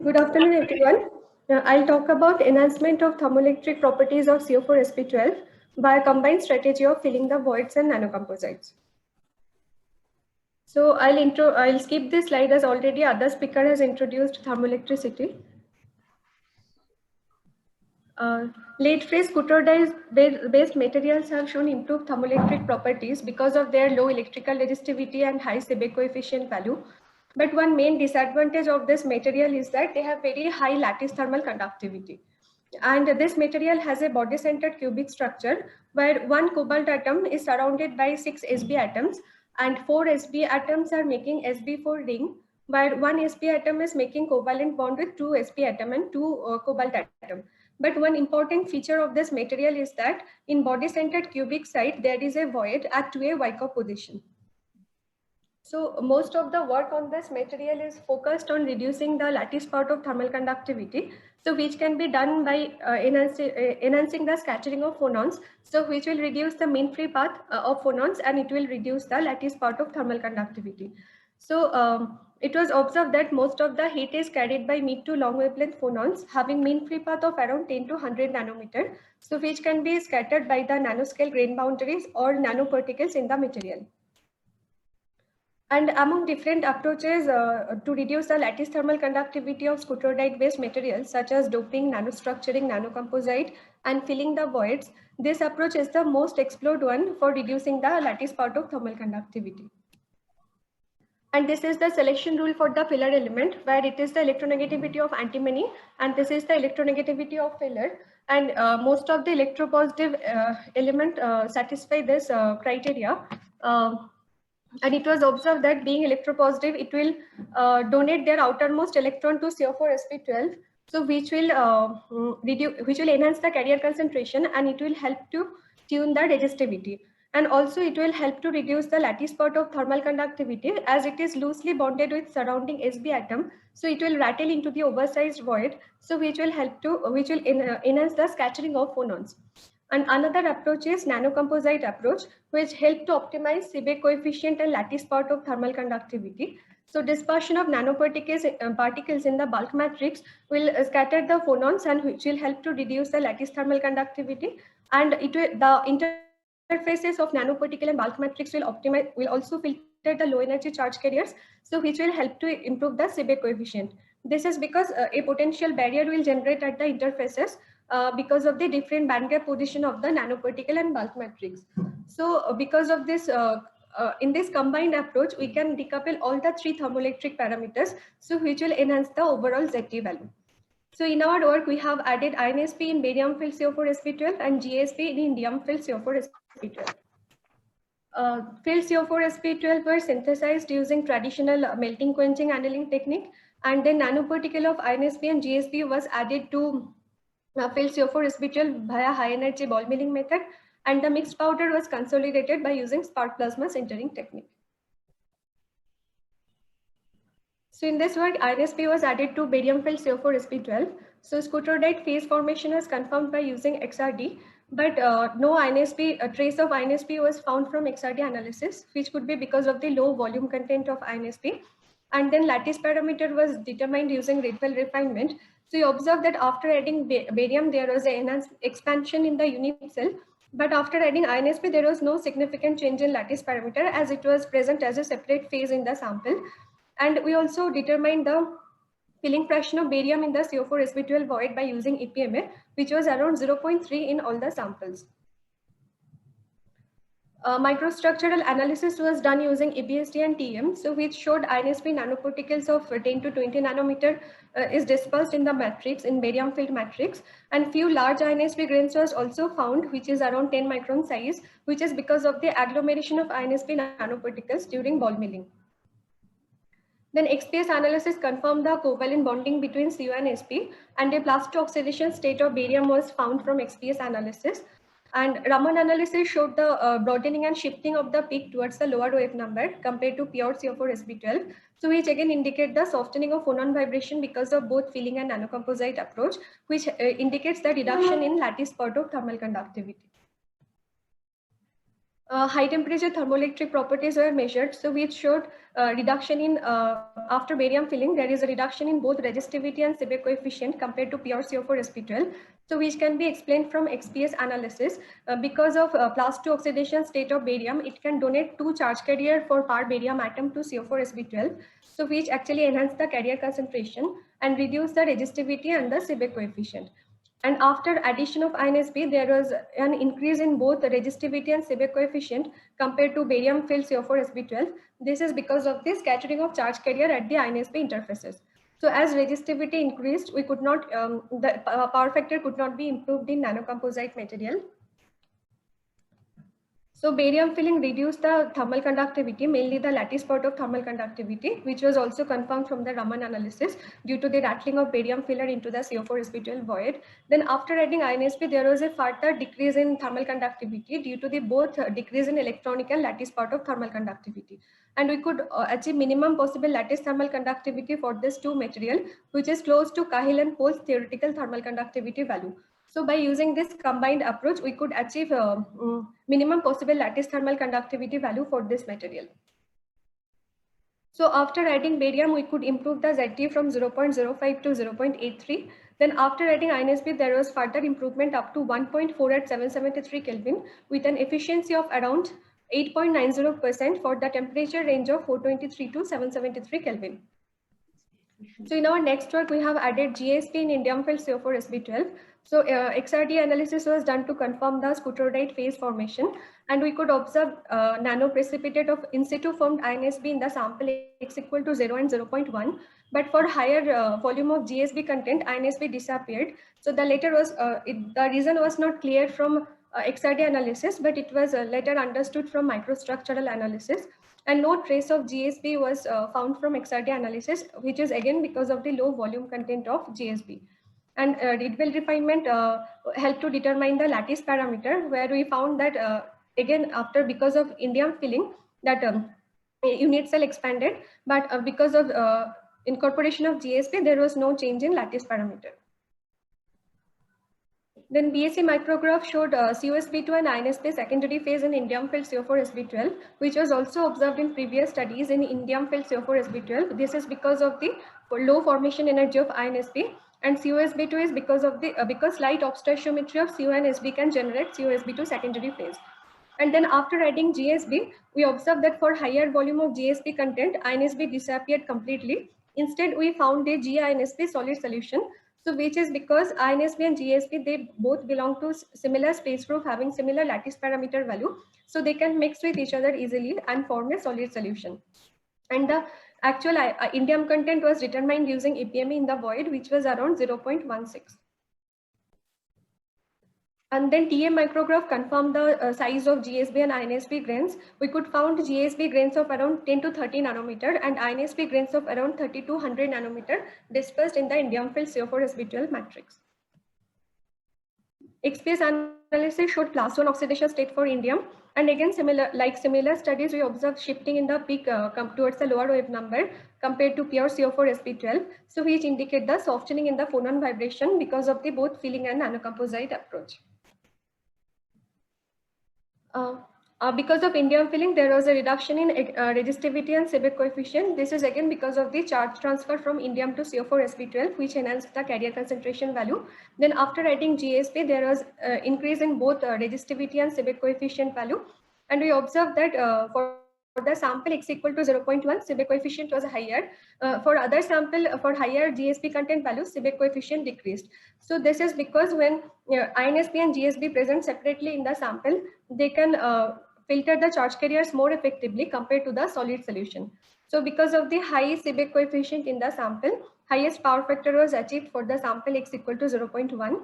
Good afternoon, everyone. I'll talk about enhancement of thermoelectric properties of CO4sp12 by a combined strategy of filling the voids and nanocomposites. So I'll skip this slide as already other speaker has introduced thermoelectricity. Lead free based materials have shown improved thermoelectric properties because of their low electrical resistivity and high Seebeck coefficient value. But one main disadvantage of this material is that they have very high lattice thermal conductivity. And this material has a body-centered cubic structure where one cobalt atom is surrounded by 6 Sb atoms and 4 Sb atoms are making Sb4 ring, where one Sb atom is making covalent bond with 2 Sb atom and 2 cobalt atom. But one important feature of this material is that in body-centered cubic site, there is a void at 2a Wyckoff position. So most of the work on this material is focused on reducing the lattice part of thermal conductivity. So which can be done by enhancing the scattering of phonons. So which will reduce the mean free path of phonons and it will reduce the lattice part of thermal conductivity. So it was observed that most of the heat is carried by mid to long wavelength phonons having mean free path of around 10 to 100 nanometer. So which can be scattered by the nanoscale grain boundaries or nanoparticles in the material. And among different approaches to reduce the lattice thermal conductivity of scutrodite-based materials such as doping, nanostructuring, nanocomposite, and filling the voids, this approach is the most explored one for reducing the lattice part of thermal conductivity. And this is the selection rule for the filler element, where it is the electronegativity of antimony, and this is the electronegativity of filler. And most of the electropositive element satisfy this criteria. And it was observed that being electropositive, it will donate their outermost electron to CO4sp12, so which will enhance the carrier concentration and it will help to tune the resistivity. And also it will help to reduce the lattice part of thermal conductivity as it is loosely bonded with surrounding Sb atom. So it will rattle into the oversized void, so which will enhance the scattering of phonons. And another approach is nanocomposite approach, which help to optimize Seebeck coefficient and lattice part of thermal conductivity. So dispersion of particles in the bulk matrix will scatter the phonons and which will help to reduce the lattice thermal conductivity. And the interfaces of nanoparticle and bulk matrix will also filter the low energy charge carriers, so which will help to improve the Seebeck coefficient. This is because a potential barrier will generate at the interfaces because of the different band gap position of the nanoparticle and bulk matrix. So because of this, in this combined approach, we can decouple all the three thermoelectric parameters, so which will enhance the overall ZT value. So in our work, we have added INSP in barium filled CO4sp12 and GSP in indium filled CO4sp12. Filled CO4sp12 were synthesized using traditional melting quenching annealing technique, and then nanoparticle of INSP and GSP was added to filled CO4sp12 via high energy ball milling method, and the mixed powder was consolidated by using spark plasma sintering technique. So in this work, INSP was added to barium filled CO4sp12. So scutrodite phase formation was confirmed by using XRD, but no trace of INSP was found from XRD analysis, which could be because of the low volume content of INSP. And then lattice parameter was determined using Rietveld refinement. So you observe that after adding barium, there was an enhanced expansion in the unit cell, but after adding INSP, there was no significant change in lattice parameter as it was present as a separate phase in the sample. And we also determined the filling fraction of barium in the CO4sp12 void by using EPMA, which was around 0.3 in all the samples. Microstructural analysis was done using EBSD and TM, so which showed INSP nanoparticles of 10 to 20 nanometer is dispersed in the matrix, in barium filled matrix, and few large INSP grains was also found, which is around 10 micron size, which is because of the agglomeration of INSP nanoparticles during ball milling. Then XPS analysis confirmed the covalent bonding between Cu and Sp, and a plasto-oxidation state of barium was found from XPS analysis. And Raman analysis showed the broadening and shifting of the peak towards the lower wave number compared to pure CO4sp12. So which again indicate the softening of phonon vibration because of both filling and nanocomposite approach, which indicates the reduction in lattice part of thermal conductivity. high temperature thermoelectric properties were measured, so which showed reduction in, after barium filling, there is a reduction in both resistivity and Seebeck coefficient compared to pure CO4sp12. So which can be explained from XPS analysis. Because of plus 2 oxidation state of barium, it can donate 2 charge carrier for per barium atom to CO4sp12. So which actually enhance the carrier concentration and reduce the resistivity and the Seebeck coefficient. And after addition of INSB, there was an increase in both the resistivity and Seebeck coefficient compared to barium filled CO4sp12. This is because of the scattering of charge carrier at the INSB interfaces. So as resistivity increased, we could not, the power factor could not be improved in nanocomposite material. So barium filling reduced the thermal conductivity, mainly the lattice part of thermal conductivity, which was also confirmed from the Raman analysis due to the rattling of barium filler into the CO4sp12 void. Then after adding INSP, there was a further decrease in thermal conductivity due to the both decrease in electronic and lattice part of thermal conductivity. And we could achieve minimum possible lattice thermal conductivity for this two material, which is close to Cahill and Pohl's theoretical thermal conductivity value. So by using this combined approach, we could achieve minimum possible lattice thermal conductivity value for this material. So after adding barium, we could improve the ZT from 0.05 to 0.83. Then after adding INSB, there was further improvement up to 1.4 at 773 Kelvin with an efficiency of around 8.90% for the temperature range of 423 to 773 Kelvin. So in our next work, we have added GSP in indium filled CO4sp12. So XRD analysis was done to confirm the scuttrodite phase formation, and we could observe nano precipitate of in situ formed INSB in the sample X equal to 0 and 0.1. But for higher volume of GSB content, INSB disappeared. So the later was the reason was not clear from XRD analysis, but it was later understood from microstructural analysis. And no trace of GSB was found from XRD analysis, which is again because of the low volume content of GSB. And Rietveld refinement helped to determine the lattice parameter, where we found that again after because of indium filling that unit cell expanded, but because of incorporation of GSB, there was no change in lattice parameter. Then BSc micrograph showed COSB2 and INSP secondary phase in indium filled CO4sp12, which was also observed in previous studies in indium filled CO4sp12. This is because of the low formation energy of INSP, and COSB2 is because of the because light obstoichiometry of CO and SB can generate COSB2 secondary phase. And then after adding GSB, we observed that for higher volume of GSP content, INSB disappeared completely. Instead, we found a GINSP solid solution. So which is because INSP and GSP, they both belong to similar space group having similar lattice parameter value. So they can mix with each other easily and form a solid solution. And the actual indium content was determined using EPME in the void, which was around 0.16. And then TA micrograph confirmed the size of GSB and INSP grains. We could found GSB grains of around 10 to 30 nanometer and INSP grains of around 30 to 100 nanometer dispersed in the indium filled CO4sp12 matrix. XPS analysis showed class 1 oxidation state for indium. And again, similar studies, we observed shifting in the peak towards the lower wave number compared to pure CO4sp12. So which indicate the softening in the phonon vibration because of the both filling and nanocomposite approach. Because of indium filling, there was a reduction in resistivity and Seebeck coefficient. This is again because of the charge transfer from indium to CO4sp12, which enhanced the carrier concentration value. Then after adding GSP, there was increase in both resistivity and Seebeck coefficient value. And we observed that for the sample X equal to 0.1, Seebeck coefficient was higher. For other sample, for higher GSP content values, Seebeck coefficient decreased. So this is because when INSP and GSB present separately in the sample, they can filter the charge carriers more effectively compared to the solid solution. So because of the high Seebeck coefficient in the sample, highest power factor was achieved for the sample X equal to 0.1.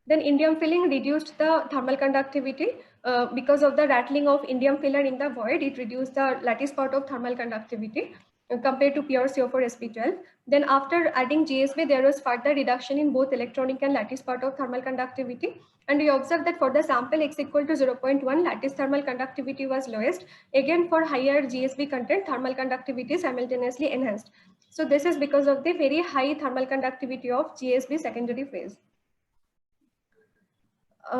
Then indium filling reduced the thermal conductivity because of the rattling of indium filler in the void. It reduced the lattice part of thermal conductivity compared to pure CO4sp12. Then after adding GSB, there was further reduction in both electronic and lattice part of thermal conductivity. And we observed that for the sample X equal to 0.1, lattice thermal conductivity was lowest. Again, for higher GSB content, thermal conductivity simultaneously enhanced. So this is because of the very high thermal conductivity of GSB secondary phase.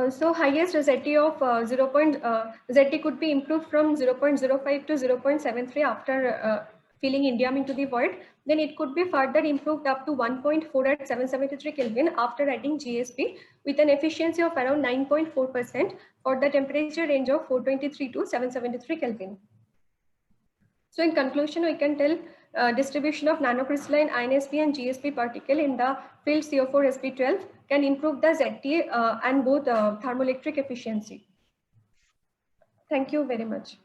So highest ZT of ZT could be improved from 0.05 to 0.73 after filling indium into the void. Then it could be further improved up to 1.4 at 773 Kelvin after adding GSP with an efficiency of around 9.4% for the temperature range of 423 to 773 Kelvin. So in conclusion, we can tell distribution of nanocrystalline INSP and GSP particle in the field CO4sp12 can improve the ZT and both thermoelectric efficiency. Thank you very much.